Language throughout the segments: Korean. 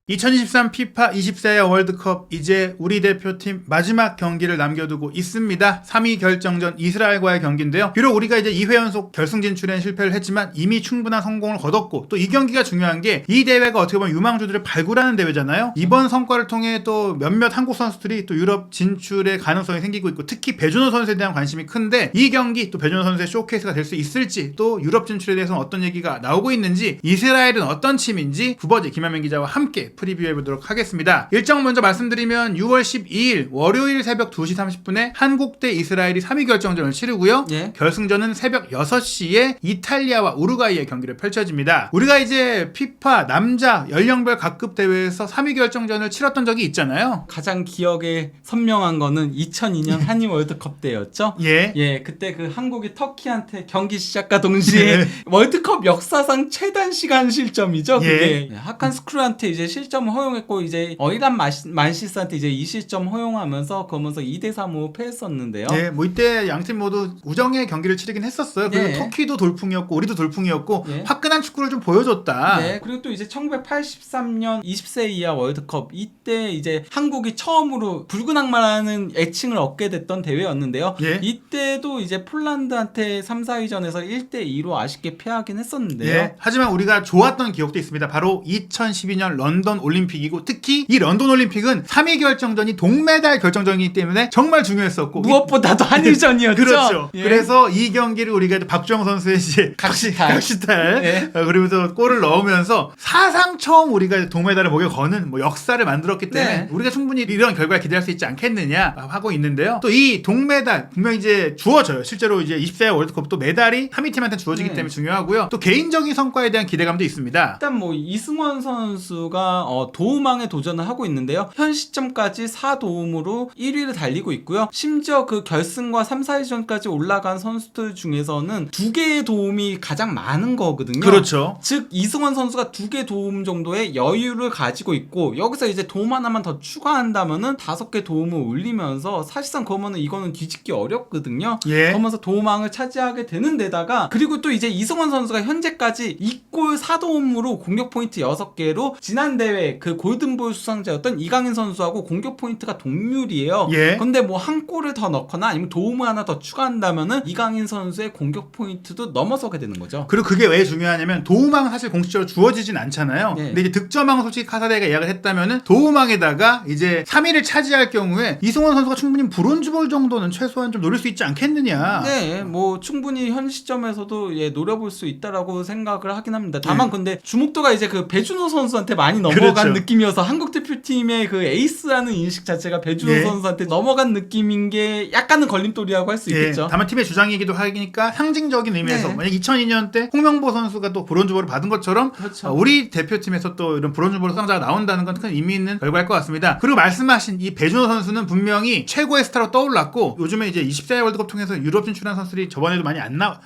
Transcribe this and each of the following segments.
2023 피파 24야 월드컵 이제 우리 대표팀 마지막 경기를 남겨두고 있습니다. 3위 결정전 이스라엘과의 경기인데요. 비록 우리가 이제 2회 연속 결승 진출엔 실패를 했지만 이미 충분한 성공을 거뒀고 또 이 경기가 중요한 게 이 대회가 어떻게 보면 유망주들을 발굴하는 대회잖아요. 이번 성과를 통해 또 몇몇 한국 선수들이 또 유럽 진출의 가능성이 생기고 있고 특히 배준호 선수에 대한 관심이 큰데 이 경기 또 배준호 선수의 쇼케이스가 될 수 있을지 또 유럽 진출에 대해서는 어떤 얘기가 나오고 있는지 이스라엘은 어떤 팀인지 구버지 김한명 기자와 함께 프리뷰해보도록 하겠습니다. 일정 먼저 말씀드리면 6월 12일 월요일 새벽 2시 30분에 한국 대 이스라엘이 3위 결정전을 치르고요. 예. 결승전은 새벽 6시에 이탈리아와 우루과이의 경기를 펼쳐집니다. 우리가 이제 피파 남자 연령별 각급 대회에서 3위 결정전을 치렀던 적이 있잖아요. 가장 기억에 선명한 거는 2002년 한일 월드컵 때였죠. 예. 그때 그 한국이 터키한테 경기 시작과 동시에 월드컵 역사상 최단 시간 실점이죠. 그게 하칸 스크루한테 이제 실점을 허용했고 이제 이란 만시스한테 이제 이 실점 허용하면서 그러면서 2대3으로 패했었는데요. 예, 뭐 이때 양팀 모두 우정의 경기를 치르긴 했었어요. 그리고 터키도 돌풍이었고 우리도 돌풍이었고 화끈한 축구를 좀 보여줬다. 네, 그리고 또 이제 1983년 20세 이하 월드컵 이때 이제 한국이 처음으로 붉은 악마라는 애칭을 얻게 됐던 대회였는데요. 이때도 이제 폴란드한테 3, 4위전에서 1대2로 아쉽게 패하긴 했었는데요. 하지만 우리가 좋았던 기억도 있습니다. 바로 2012년 런던 올림픽이고 특히 이 런던 올림픽은 3위 결정전이 동메달 결정전이기 때문에 정말 중요했었고 무엇보다도 한일전이었죠. 그렇죠. 그래서 이 경기를 우리가 박주영 선수의 이제 각시탈 그리고 또 골을 넣으면서 사상 처음 우리가 동메달을 목에 거는 뭐 역사를 만들었기 때문에 우리가 충분히 이런 결과를 기대할 수 있지 않겠느냐 하고 있는데요. 또 이 동메달 분명 이제 주어져요. 실제로 이제 20세 월드컵도 메달이 3위 팀한테 주어지기 때문에 중요하고요. 또 개인적인 성과에 대한 기대감도 있습니다. 일단 뭐 이승원 선수가 도움왕에 도전을 하고 있는데요. 현 시점까지 4도움으로 1위를 달리고 있고요. 심지어 그 결승과 3, 4위전까지 올라간 선수들 중에서는 2개의 도움이 가장 많은 거거든요. 그렇죠. 즉 이승원 선수가 2개 도움 정도의 여유를 가지고 있고 여기서 이제 도움 하나만 더 추가한다면은 5개 도움을 올리면서 사실상 그러면은 이거는 뒤집기 어렵거든요. 그러면서 도움왕을 차지하게 되는 데다가 그리고 또 이제 이승원 선수가 현재까지 2골 4도움으로 공격 포인트 6개로 지난 대회 그 골든볼 수상자였던 이강인 선수하고 공격 포인트가 동률이에요. 근데 뭐 한 골을 더 넣거나 아니면 도움을 하나 더 추가한다면은 이강인 선수의 공격 포인트도 넘어서게 되는 거죠. 그리고 그게 왜 중요하냐면 도움왕 사실 공식적으로 주어지진 않잖아요. 근데 이제 득점왕 솔직히 카사데가 예약을 했다면은 도움왕에다가 이제 3위를 차지할 경우에 이승원 선수가 충분히 브론즈볼 정도는 최소한 좀 노릴 수 있지 않겠느냐. 뭐 충분히 현 시점에서도 노려볼 수 있다라고 생각을 하긴 합니다. 다만 근데 주목도가 이제 그 배준호 선수한테 많이 넘어간 느낌이어서 한국 대표팀의 그 에이스라는 인식 자체가 배준호 선수한테 넘어간 느낌인 게 약간은 걸림돌이라고 할 수 있겠죠. 다만 팀의 주장이기도 하니까 상징적인 의미에서 만약 2002년 때 홍명보 선수가 또 브론즈볼을 받은 것처럼 우리 대표팀에서 또 이런 브론즈볼 수상자가 나온다는 건 큰 의미 있는 결과일 것 같습니다. 그리고 말씀하신 이 배준호 선수는 분명히 최고의 스타로 떠올랐고 요즘에 이제 20세 월드컵 통해서 유럽 진출한 선수들이 저번에도 많이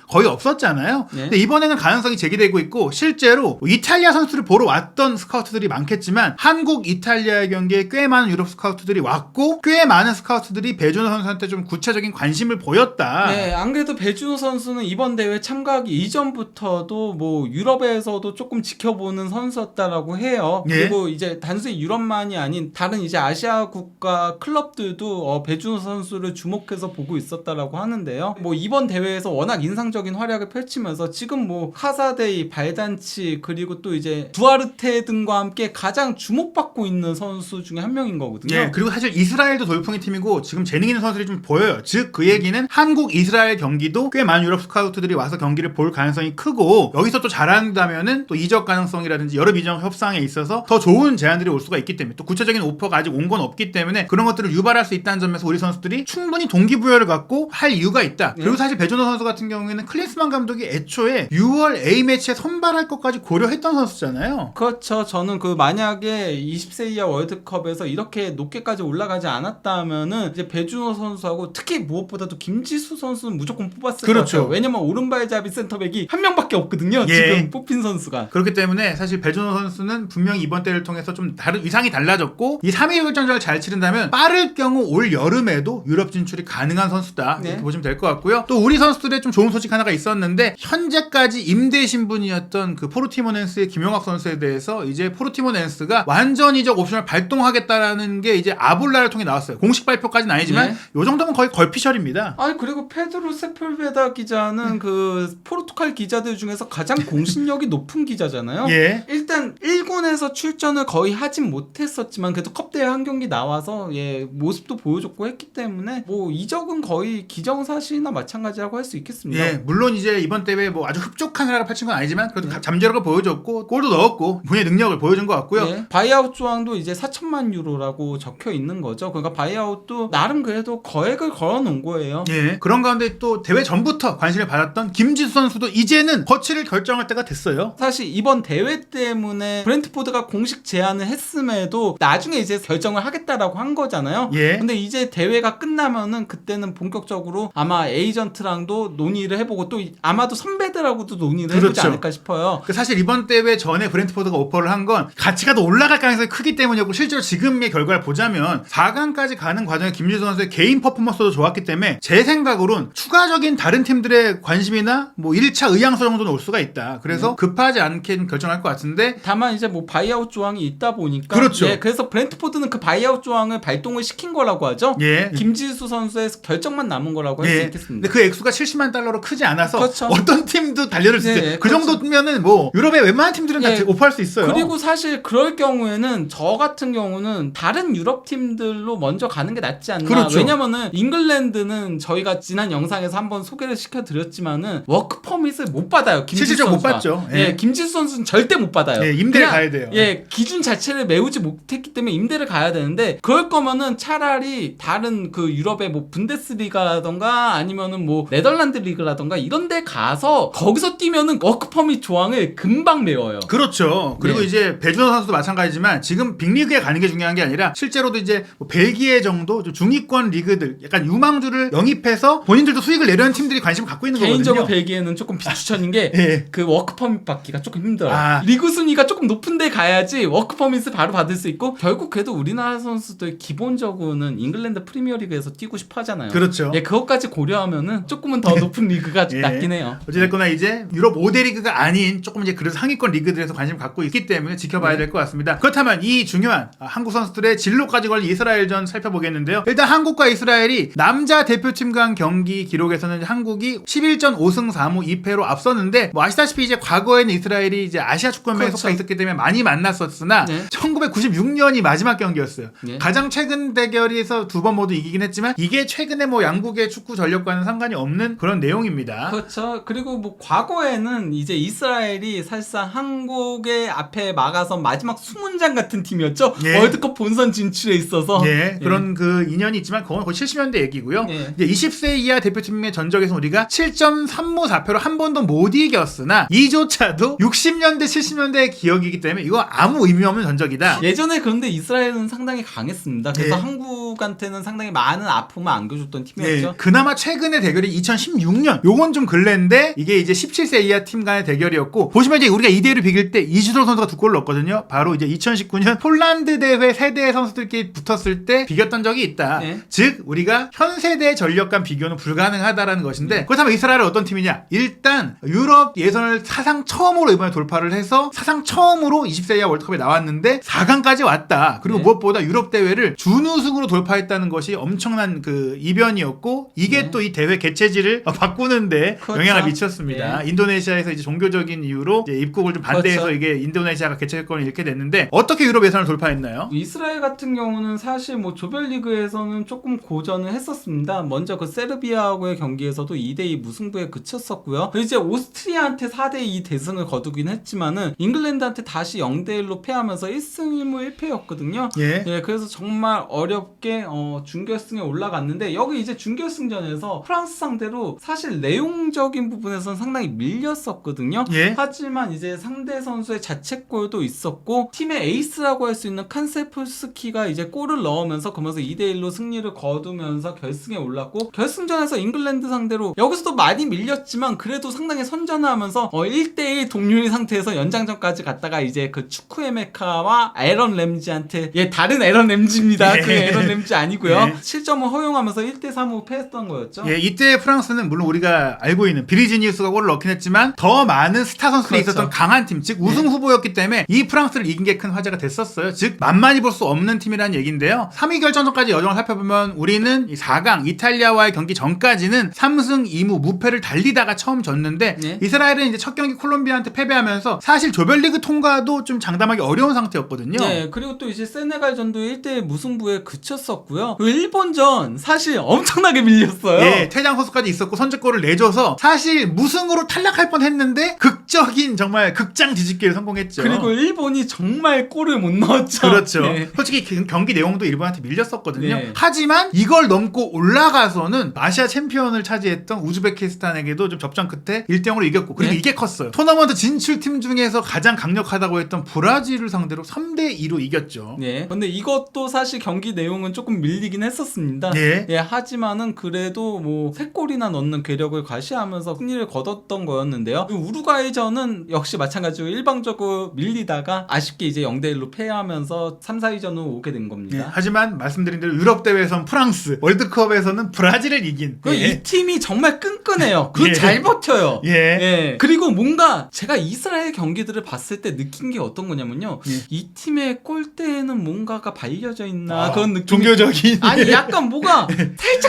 거의 없었잖아요. 근데 이번에는 가능성이 제기되고 있고 실제로 이탈리아 선수를 보러 왔던 스카우트들이 많겠지만 한국 이탈리아의 경기에 꽤 많은 유럽 스카우트들이 왔고 꽤 많은 스카우트들이 배준호 선수한테 좀 구체적인 관심을 보였다. 안 그래도 배준호 선수는 이번 대회 참가하기 이전부터도 뭐 유럽에서도 조금 지켜보는 선수였다라고 해요. 그리고 이제 단순히 유럽만이 아닌 다른 이제 아시아 국가 클럽들도 배준호 선수를 주목해서 보고 있었다라고 하는데요. 뭐 이번 대회에서 워낙 인상적인 활약을 펼치면서 지금 뭐 카사데이, 발단치 그리고 또 이제 두아르테 등과 함께 가장 주목받고 있는 선수 중에 한 명인 거거든요. 그리고 사실 이스라엘도 돌풍의 팀이고 지금 재능 있는 선수들이 좀 보여요. 즉 그 얘기는 한국 이스라엘 경기도 꽤 많은 유럽 스카우트들이 와서 경기를 볼 가능성이 크고 여기서 또 잘한다면은 또 이적 가능성이라든지 여러 비전 협상에 있어서 더 좋은 제안들이 올 수가 있기 때문에 또 구체적인 오퍼가 아직 온 건 없기 때문에 그런 것들을 유발할 수 있다는 점에서 우리 선수들이 충분히 동기부여를 갖고 할 이유가 있다. 그리고 사실 배준호 선수 같은 경우에는 클린스만 감독이 애초에 6월 A매치에 선발할 것까지 고려했던 선수잖아요. 그렇죠. 저는 그 만약에 20세 이하 월드컵에서 이렇게 높게까지 올라가지 않았다면은 이제 배준호 선수하고 특히 무엇보다도 김지수 선수는 무조건 뽑았을 것 같아요. 왜냐면 오른발잡이 센터백이 한 명밖에 없거든요. 지금 뽑힌 선수가. 그렇기 때문에 사실 배준호 선수는 분명히 이번 대회를 통해서 좀 다른 위상이 달라졌고 이 3위 결정전을 잘 치른다면 빠를 경우 올 여름에도 유럽 진출이 가능한 선수다. 이렇게 보시면 될 것 같고요. 또 우리 선수들의 좀 좋은 소식 하나가 있었는데 현재까지 임대 신분이었던 그 포르티모넨스의 김용학 선수에 대해서 이제 포르티모넨스 낸스가 완전히적 옵션을 발동하겠다라는 게 이제 아볼라를 통해 나왔어요. 공식 발표까지는 아니지만 네. 요 정도면 거의 걸피셜입니다. 아니 그리고 페드로 세풀베다 기자는 그 포르투갈 기자들 중에서 가장 공신력이 높은 기자잖아요. 예. 일단 1군에서 출전을 거의 하진 못했었지만 그래도 컵대회 한 경기 나와서 모습도 보여줬고 했기 때문에 뭐 이적은 거의 기정사실이나 마찬가지라고 할 수 있겠습니다. 예, 물론 이제 이번 대회 뭐 아주 흡족한 활약을 펼친 건 아니지만 그래도 잠재력을 보여줬고 골도 넣었고 본인의 능력을 보여준 것 같고요. 예, 바이아웃 조항도 이제 4천만 유로라고 적혀 있는 거죠. 그러니까 바이아웃도 나름 그래도 거액을 걸어놓은 거예요. 예, 그런 가운데 또 대회 전부터 관심을 받았던 김지수 선수도 이제는 거취를 결정할 때가 됐어요. 사실 이번 대회 때문에 브렌트포드가 공식 제안을 했음에도 나중에 이제 결정을 하겠다라고 한 거잖아요. 예. 근데 이제 대회가 끝나면은 그때는 본격적으로 아마 에이전트랑도 논의를 해보고 또 아마도 선배들하고도 논의를 해보지 그렇죠. 않을까 싶어요. 사실 이번 대회 전에 브렌트포드가 오퍼를 한 건 가치가 더 올라갈 가능성이 크기 때문이었고 실제로 지금의 결과를 보자면 4강까지 가는 과정에 김지수 선수의 개인 퍼포먼스도 좋았기 때문에 제 생각으로는 추가적인 다른 팀들의 관심이나 뭐 1차 의향서 정도는 올 수가 있다. 그래서 급하지 않게 결정할 것 같은데 다만 이제 뭐 바이아웃 조항이 있다 보니까 그렇죠. 예, 그래서 브렌트포드는 그 바이아웃 조항을 발동을 시킨 거라고 하죠. 예. 김지수 선수의 결정만 남은 거라고 할 수 있겠습니다. 근데 그 액수가 70만 달러로 크지 않아서 그렇죠. 어떤 팀도 달려들 수 있어요. 네, 그 그렇죠. 정도면은 뭐 유럽의 웬만한 팀들은 다 예. 오퍼할 수 있어요. 그리고 사실 그럴 경우에는 저 같은 경우는 다른 유럽 팀들로 먼저 가는 게 낫지 않나. 그렇죠. 왜냐면은 잉글랜드는 저희가 지난 영상에서 한번 소개를 시켜드렸지만은 워크 퍼밋을 못 받아요. 김지수 실질적으로 못 선수가. 받죠. 예. 예, 김지수 선수는 절대 못 받아요. 예, 임대를 그냥, 가야 돼요. 예, 기준 자체를 메우지 못했기 때문에 임대를 가야 되는데 그럴 거면은 차라리 다른 그 유럽의 뭐 분데스리가라던가 아니면은 뭐 네덜란드 리그라던가 이런 데 가서 거기서 뛰면은 워크 퍼밋 조항을 금방 메워요. 그렇죠. 그리고 네. 이제 배준호 선수도 마찬가지지만 지금 빅리그에 가는 게 중요한 게 아니라 실제로도 이제 뭐 벨기에 정도 좀 중위권 리그들 약간 유망주를 영입해서 본인들도 수익을 내려는 팀들이 관심을 갖고 있는 개인적으로 거거든요. 벨기에는 조금 비추천인 게 예. 그 워크 퍼밋 받기가 조금 힘들어요. 아. 리그 순위가 조금 높은 데 가야지 워크 퍼밋을 바로 받을 수 있고 결국 그래도 우리나라 선수들 기본적으로는 잉글랜드 프리미어리그에서 뛰고 싶어 하잖아요. 그렇죠. 예, 그것까지 고려하면은 조금은 더 높은 리그가 예. 낫긴 해요. 어찌됐거나 이제 유럽 5대 리그가 아닌 조금 이제 그래도 상위권 리그들에서 관심을 갖고 있기 때문에 지켜봐야 네. 될 것 같습니다. 그렇다면 이 중요한 한국 선수들의 진로까지 걸린 이스라엘전 살펴보겠는데요. 일단 한국과 이스라엘이 남자 대표팀 간 경기 기록에서는 한국이 11전 5승 4무 2패로 앞섰는데 뭐 아시다시피 이제 과거에는 이스라엘이 이제 아시아 축구연맹에 그렇죠. 속해 있었기 때문에 많이 만났었으나 네. 1996년이 마지막 경기였어요. 네. 가장 최근 대결에서 두 번 모두 이기긴 했지만 이게 최근에 뭐 양국의 축구 전력과는 상관이 없는 그런 내용입니다. 그렇죠. 그리고 뭐 과거에는 이제 이스라엘이 사실상 한국의 앞에 막아서 마지막 수문장 같은 팀이었죠. 예. 월드컵 본선 진출에 있어서. 예, 그런 그 인연이 있지만 그건 거의 70년대 얘기고요. 예. 이제 20세 이하 대표팀의 전적에서 우리가 7점 3무 4패로 한 번도 못 이겼으나 이조차도 60년대 70년대의 기억이기 때문에 이거 아무 의미 없는 전적이다. 예전에 그런데 이스라엘은 상당히 강했습니다. 그래서 예. 한국한테는 상당히 많은 아픔을 안겨줬던 예, 팀이었죠. 그나마 최근의 대결이 2016년 요건 좀 근래인데 이게 이제 17세 이하 팀 간의 대결이었고 보시면 이제 우리가 2대1을 비길 때 이주도 선수가 두 골을 넣었거든요. 바로 이제 2019년 폴란드 대회 세대 선수들끼리 붙었을 때 비겼던 적이 있다. 네. 즉 우리가 현 세대의 전력간 비교는 불가능하다라는 것인데 그렇다면 이스라엘은 어떤 팀이냐? 일단 유럽 예선을 사상 처음으로 이번에 돌파를 해서 사상 처음으로 20세 이하 월드컵에 나왔는데 4강까지 왔다. 그리고 네. 무엇보다 유럽 대회를 준우승으로 돌파했다는 것이 엄청난 그 이변이었고 이게 네. 또 이 대회 개최지를 바꾸는데 그렇죠. 영향을 미쳤습니다. 네. 인도네시아에서 이제 종교적인 이유로 이제 입국을 좀 반대해서 그렇죠. 이게 인도네시아가 개최권을 잃게 됐는데 어떻게 유럽 예선을 돌파했나요? 이스라엘 같은 경우는 사실 뭐 조별리그에서는 조금 고전을 했었습니다. 먼저 그 세르비아하고의 경기에서도 2대2 무승부에 그쳤었고요. 그리고 이제 오스트리아한테 4대2 대승을 거두긴 했지만은 잉글랜드한테 다시 0대1로 패하면서 1승 1무 1패였거든요. 예. 그래서 정말 어렵게 준결승에 올라갔는데 여기 이제 준결승전에서 프랑스 상대로 사실 내용적인 부분에서는 상당히 밀렸었거든요. 예. 하지만 이제 상대 선수의 자책골도 있었고 팀의 에이스라고 할 수 있는 칸세프스키가 이제 골을 넣으면서 그러면서 2대1로 승리를 거두면서 결승에 올랐고 결승전에서 잉글랜드 상대로 여기서도 많이 밀렸지만 그래도 상당히 선전하면서 1대1 동률 상태에서 연장전까지 갔다가 이제 그 축구의 메카와 에런 램지한테 다른 에런 램지입니다. 예. 그 에런 램지 아니고요. 예. 실점을 허용하면서 1대3으로 패했던 거였죠. 예, 이때 프랑스는 물론 우리가 알고 있는 비리지니우스가 골을 넣긴 했지만 더 많은 스타 선수들이 그렇죠. 있었던 강한 팀, 즉 우승 후보였기 때문에 이 프랑스를 이긴 게 큰 화제가 됐었어요. 즉 만만히 볼 수 없는 팀이라는 얘기인데요. 3위 결정전까지 여정을 살펴보면 우리는 4강 이탈리아와의 경기 전까지는 3승 2무 무패를 달리다가 처음 졌는데 네. 이스라엘은 이제 첫 경기 콜롬비아한테 패배하면서 사실 조별리그 통과도 좀 장담하기 어려운 상태였거든요. 네, 그리고 또 이제 세네갈전도 1대1 무승부에 그쳤었고요. 그 일본전 사실 엄청나게 밀렸어요. 예, 퇴장 선수까지 있었고 선제골을 내줘서 사실 무승으로 탈락할 뻔했는데 극적인 정말 극장 뒤집기를 성공했죠. 그리고 일본이 정말 골을 못 넣었죠. 그렇죠. 네. 솔직히 경기 내용도 일본한테 밀렸었거든요. 네. 하지만 이걸 넘고 올라가서는 아시아 챔피언을 차지했던 우즈베키스탄에게도 좀 접전 끝에 1대0으로 이겼고 그리고 네. 이게 컸어요. 토너먼트 진출팀 중에서 가장 강력하다고 했던 브라질을 상대로 3대2로 이겼죠. 네. 근데 이것도 사실 경기 내용은 조금 밀리긴 했었습니다. 예. 예, 하지만은 그래도 뭐 3골이나 넣는 괴력을 과시하면서 승리를 거뒀던 거였는데요. 그 우루과이전은 역시 마찬가지로 일방적으로 밀리다가 아쉽게 이제 0대1로 패하면서 3, 4위전으로 오게 된 겁니다. 예. 하지만 말씀드린 대로 유럽 대회에선 프랑스, 월드컵에서는 브라질을 이긴. 이 팀이 정말 끈끈해요. 그 예. 잘 버텨요. 예. 예. 그리고 뭔가 제가 이스라엘 경기들을 봤을 때 느낀 게 어떤 거냐면요. 예. 이 팀의 골대에는 뭔가가 발려져 있나 그런 느낌. 종교적인. 아니 약간 뭐가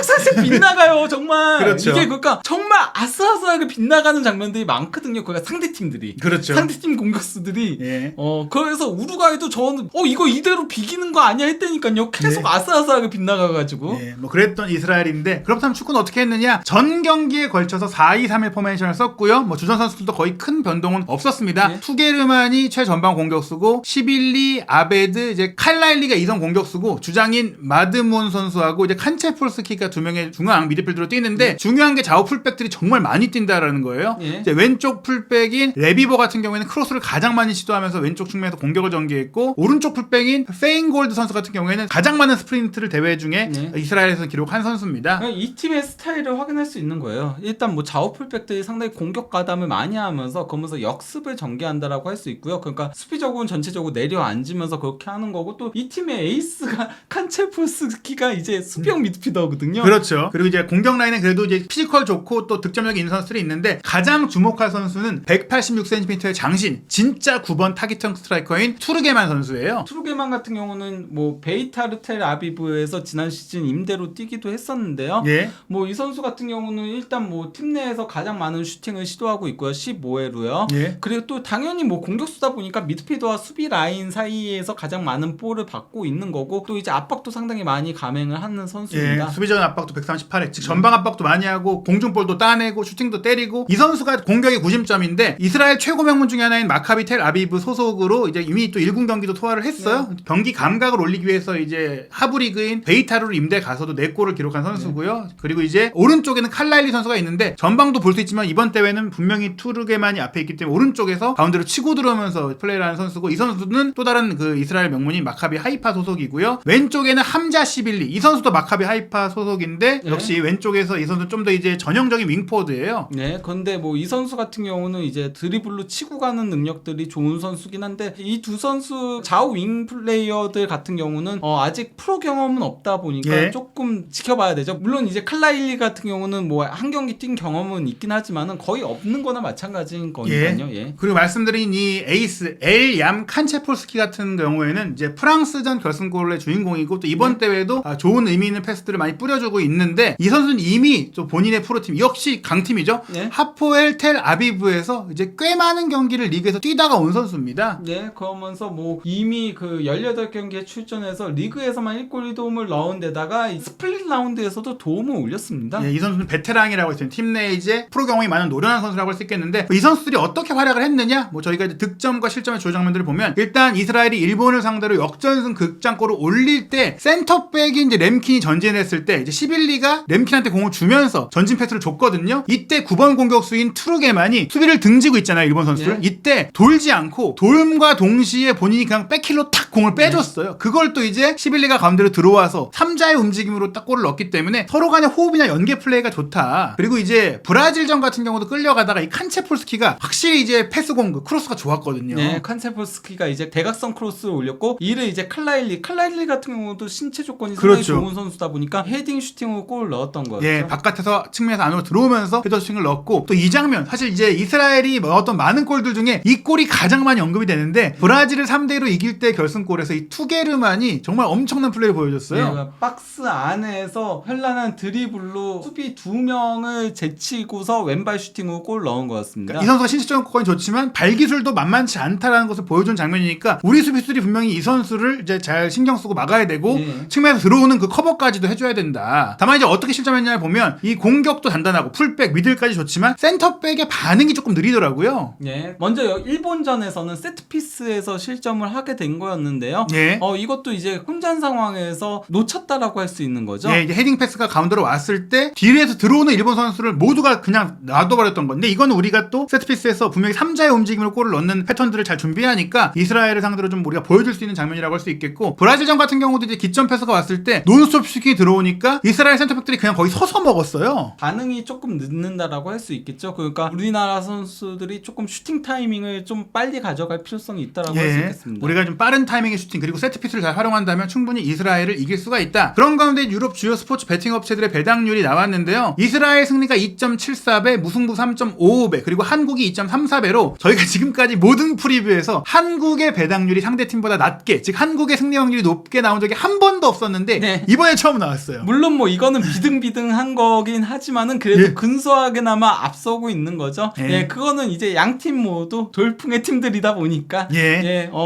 살짝 빗나가요 정말. 그렇죠. 이게 그러니까 정말 아슬아슬하게 빗나가는 장면들이 많거든요. 그러니까 상대 팀들이. 그렇죠. 상대팀 공격수들이 예. 그래서 우루과이도 저는 이거 이대로 비기는 거 아니야 했다니까요. 계속 네. 아슬아슬하게 빗나가가지고. 예, 뭐 그랬던 이스라엘인데 그렇다면 축구는 어떻게 했느냐? 전 경기에 걸쳐서 4-2-3-1 포메이션을 썼고요. 뭐 주전 선수들도 거의 큰 변동은 없었습니다. 네. 투게르만이 최전방 공격수고 시빌리, 아베드, 이제 칼라일리가 2선 공격수고 주장인 마드몬 선수하고 이제 칸체폴스키가 2명의 중앙 미드필더로 뛰는데 중요한 게 좌우 풀백들이 정말 많이 뛴다라는 거예요. 예. 이제 왼쪽 풀백인 레비버 같은 경우에는 크로스를 가장 많이 시도하면서 왼쪽 측면에서 공격을 전개했고 오른쪽 풀백인 페인골드 선수 같은 경우에는 가장 많은 스프린트를 대회 중에 네. 이스라엘에서 기록한 선수입니다. 이 팀의 스타일을 확인할 수 있는 거예요. 일단 뭐 좌우 풀백들이 상당히 공격 가담을 많이 하면서 그러면서 역습을 전개한다라고 할 수 있고요. 그러니까 수비적으로는 전체적으로 내려앉으면서 그렇게 하는 거고 또 이 팀의 에이스가 칸체폴스키가 이제 수비형 미드필더거든요. 그렇죠. 그리고 이제 공격 라인은 그래도 이제 피지컬 좋고 또 득점력이 있는 선수들이 있는데 가장 주목할 선수는 186cm의 장신, 진짜 9번 타깃형 스트라이커인 투르게만 선수예요. 투르게만 같은 경우는 뭐 베이타르 텔 아비브에서 지난 시즌 임대로 뛰기도 했었는데요. 예. 뭐 이 선수 같은 경우는 일단 뭐 팀 내에서 가장 많은 슈팅을 시도하고 있고요. 15회로요. 예. 그리고 또 당연히 뭐 공격수다 보니까 미드필더와 수비 라인 사이에서 가장 많은 볼을 받고 있는 거고 또 이제 압박도 상당히 많이 감행을 하는 선수입니다. 예, 수비전 압박도 138회, 즉 전방 압박도 많이 하고 공중볼도 따내고 슈팅도 때리고 이 선수가 공격의 구심점인데 이스라엘 최고 명문 중에 하나인 마카비 텔 아비브 소속으로 이제 이미 또 1군 경기도 소화를 했어요. 경기 감각을 올리기 위해서 이제 하부 리그인 베이타르로 임대 가서도 4골을 기록한 선수고요. 그리고 이제 오른쪽에는 칼라일리 선수가 있는데 전방도 볼 수 있지만 이번 대회는 분명히 투르게만이 앞에 있기 때문에 오른쪽에서 가운데로 치고 들어오면서 플레이를 하는 선수고 이 선수는 또 다른 그 이스라엘 명문인 마카비 하이파 소속이고요. 왼쪽에는 함자 시빌리 이 선수도 마카비 하이파 소속인데 네. 역시 왼쪽에서 이 선수 좀 더 이제 전형적인 윙포드예요. 네, 근데 뭐 이 선수 같은 경우는 이제 드리블로 치고 가는 능력들이 좋은 선수긴 한데 이 두 선수 좌우 윙 플레이어들 같은 경우는 아직 프로 경험은 없다 보니까 예. 조금 지켜봐야 되죠. 물론 이제 칼라일리 같은 경우는 뭐 한 경기 뛴 경험은 있긴 하지만은 거의 없는 거나 마찬가지인 거니까요. 예. 그리고 말씀드린 이 에이스 엘얌 칸체폴스키 같은 경우에는 이제 프랑스전 결승골의 주인공이고 또 이번 대회도 좋은 의미 있는 패스들을 많이 뿌려주고 있는데 이 선수는 이미 또 본인의 프로팀 역시 강팀이죠. 네. 하포엘 텔 아비브에서 이제 꽤 많은 경기를 리그에서 뛰다가 온 선수입니다. 네, 그러면서 뭐 이미 그 18경기에 출전해서 리그에서만 1골 2도움을 넣은 데다가 이 스플릿 라운드에서도 도움을 올렸습니다. 예, 이 선수는 베테랑이라고 했어요. 팀 내에 이제 프로 경험이 많은 노련한 선수라고 할 수 있겠는데 이 선수들이 어떻게 활약을 했느냐? 뭐 저희가 이제 득점과 실점의 주요 장면들을 보면 일단 이스라엘이 일본을 상대로 역전승 극장골을 올릴 때 센터백인 이제 램킨이 전진했을 때 이제 시빌리가 램킨한테 공을 주면서 전진 패스를 줬거든요. 이때 9번 공격수인 투르게만이 수비를 등지고 있잖아요. 일본 선수를. 네. 이때 돌지 않고 돌과 동시에 본인이 그냥 백힐로 탁 공을 빼줬어요. 그걸 또 이제 시빌리가 가운데로 들어와서 3자의 움직임으로 딱 골을 넣었기 때문에 서로 간의 호흡이나 연계 플레이가 좋다. 그리고 이제 브라질전 같은 경우도 끌려가다가 이 칸체폴스키가 확실히 이제 패스 공격 크로스가 좋았거든요. 네, 칸체폴스키가 이제 대각선 크로스를 올렸고 이를 이제 칼라일리 같은 경우도 신체 조건이 상당히 그렇죠. 좋은 선수다 보니까 헤딩 슈팅으로 골을 넣었던 거였죠. 예, 바깥에서 측면에서 안으로 들어오면서 헤더 슈팅을 넣었고 또 이 장면 사실 이제 이스라엘이 넣었던 많은 골들 중에 이 골이 가장 많이 언급이 되는데 브라질을 3대1로 이길 때 결승골에서 이 투게르만이 정말 엄청난 플레이를 보여줬어요. 네, 박스 안에서 현란한 드리블로 수비 2명을 제치고서 왼발 슈팅으로 골 넣은 것 같습니다. 그러니까 이 선수가 신체적인 조건이 좋지만 발기술도 만만치 않다라는 것을 보여준 장면이니까 우리 수비수들이 분명히 이 선수를 이제 잘 신경 쓰고 막아야 되고 측면에서 들어오는 그 커버까지도 해줘야 된다. 다만 이제 어떻게 실점했냐 보면 이 공격도 단단하고 풀백, 미들까지 좋지만 센터백의 반응이 조금 느리더라고요. 예. 먼저 일본전에서는 세트피스에서 실점을 하게 된 거였는데요. 예. 이것도 이제 혼전 상황에서 놓쳤다라고 할 수 있는 거죠. 예, 이제 헤딩 패스가 가운데로 왔을 때 뒤에서 들어오는 일본 선수를 모두가 그냥 놔둬버렸던 건데 이거는 우리가 또 세트피스에서 분명히 3자의 움직임으로 골을 넣는 패턴들을 잘 준비하니까 이스라엘을 상대로 좀 우리가 보여줄 수 있는 장면이라고 할 수 있겠고 브라질전 같은 경우도 이제 기점 패스가 왔을 때 논스톱 슈팅이 들어오니까 이스라엘 센터백들이 그냥 거의 서서 먹었어요. 반응이 조금 늦는다라고 할 수 있겠죠. 그러니까 우리나라 선수들이 조금 슈팅 타이밍을 좀 빨리 가져갈 필요성이 있다라고 할 수 있겠습니다. 우리가 좀 빠른 타이밍의 슈팅 그리고 세트피스를 잘 활용한다면 충분히 이스라엘을 이길 수가 있다. 그런 가운데 유럽 주요 스포츠 베팅 업체들의 배당률이 나왔는데요. 이스라엘 승리가 2.74배, 무승부 3.55배, 그리고 한국이 2.34배로 저희가 지금까지 모든 프리뷰에서 한국의 배당률이 상대 팀보다 낮게, 즉 한국의 승리 확률이 높게 나온 적이 한 번도 없었는데 네. 이번에 처음 나왔어요. 물론 뭐 이거는 비등비등한 거긴 하지만은 그래도 근소하게나마 앞서고 있는 거죠. 그거는 이제 양 팀 모두 돌풍의 팀들이다 보니까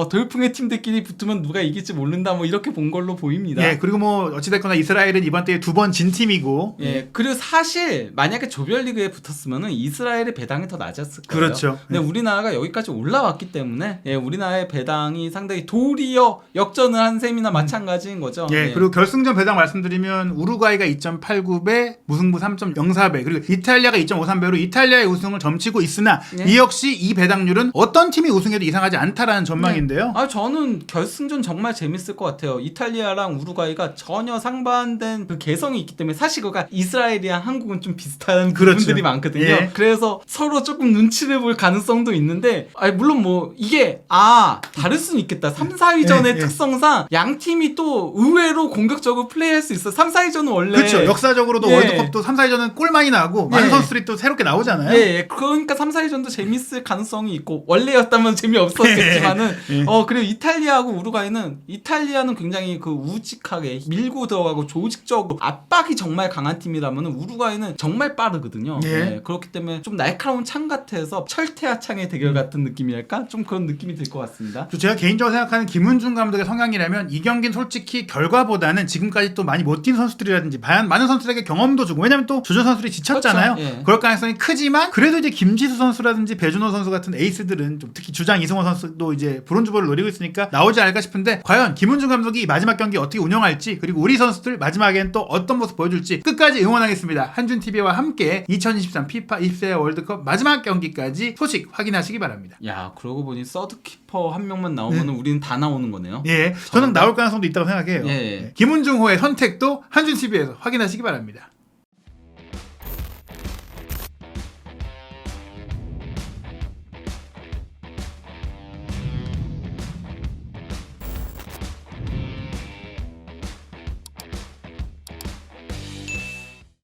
돌풍의 팀들끼리 붙으면 누가 이길지 모른다 뭐 이렇게 본 걸로 보입니다. 그리고 뭐 어찌됐거나 이스라엘은 이번 대회 2번 진 팀이고. 그리고 사실 만약에 조별리그에 붙었으면은 이스라엘의 배당이 더 낮았을 거예요. 그렇죠. 근데 우리나라가 여기까지 올라왔기 때문에 우리나라의 배당이 상당히 도리어 역전을 한 셈이나 마찬가지인 거죠. 그리고 결승전 배당 말씀드리면 우루과이가 2.89배, 무승부 3.04배, 그리고 이탈리아가 2.53배로 이탈리아의 우승을 점치고 있으나 이 역시 이 배당률은 어떤 팀이 우승해도 이상하지 않다라는 전망인데요. 저는 결승전 정말 재밌을 것 같아요. 이탈리아랑 우루과이가 전혀 상반된 그 개성이 있기 때문에 사실 그가 이스라엘이랑 한국은 좀 비슷한 부분들이 많거든요. 그래서 서로 조금 눈치를 볼 가능성도 있는데 물론 뭐 이게 다를 수는 있겠다. 3, 4위전의 특성상 양 팀이 또 의외로 공격적으로 플레이할 수 있어. 3, 4위전은 원래 그렇죠. 역사적으로도 월드컵도 3, 4위전은 골 많이 나고 많은 선수들이 또 새롭게 나오잖아요. 그러니까 3, 4위전도 재밌을 가능성이 있고 원래였다면 재미없었겠지만은 그리고 이탈리아하고 우루과이는 이탈리아는 굉장히 그 우직하게 밀고 들어가고 조직적으로 압박이 정말 강한 팀이라면 우루과이는 정말 빠르거든요. 그렇기 때문에 좀 날카로운 창 같아서 철퇴와 창의 대결 같은 느낌이랄까? 좀 그런 느낌이 들 것 같습니다. 제가 개인적으로 생각하는 김은중 감독의 성향이라면 이 경기는 솔직히 결과보다는 지금까지 또 많이 못 뛴 선수들이라든지 많은 선수들에게 경험도 주고, 왜냐면 또 주전 선수들이 지쳤잖아요. 그렇죠. 그럴 가능성이 크지만 그래도 이제 김지수 선수라든지 배준호 선수 같은 에이스들은 좀 특히 주장 이승호 선수도 이제 브론즈볼을 노리고 있으니까 나오지 않을까 싶은데 과연 김은중 감독이 이 마지막 경기 어떻게 운영할지, 그리고 우리 선수들 마지막엔 또 어떤 모습 보여줄지 끝까지 응원하겠습니다. 한준TV와 함께 2023 피파 20세 월드컵 마지막 경기까지 소식 확인하시기 바랍니다. 야, 그러고 보니 서드키퍼 한 명만 나오면 우리는 다 나오는 거네요. 저는 나올 가능성도 있다고 생각해요. 김은중호의 선택도 한준TV에서 확인하시기 바랍니다.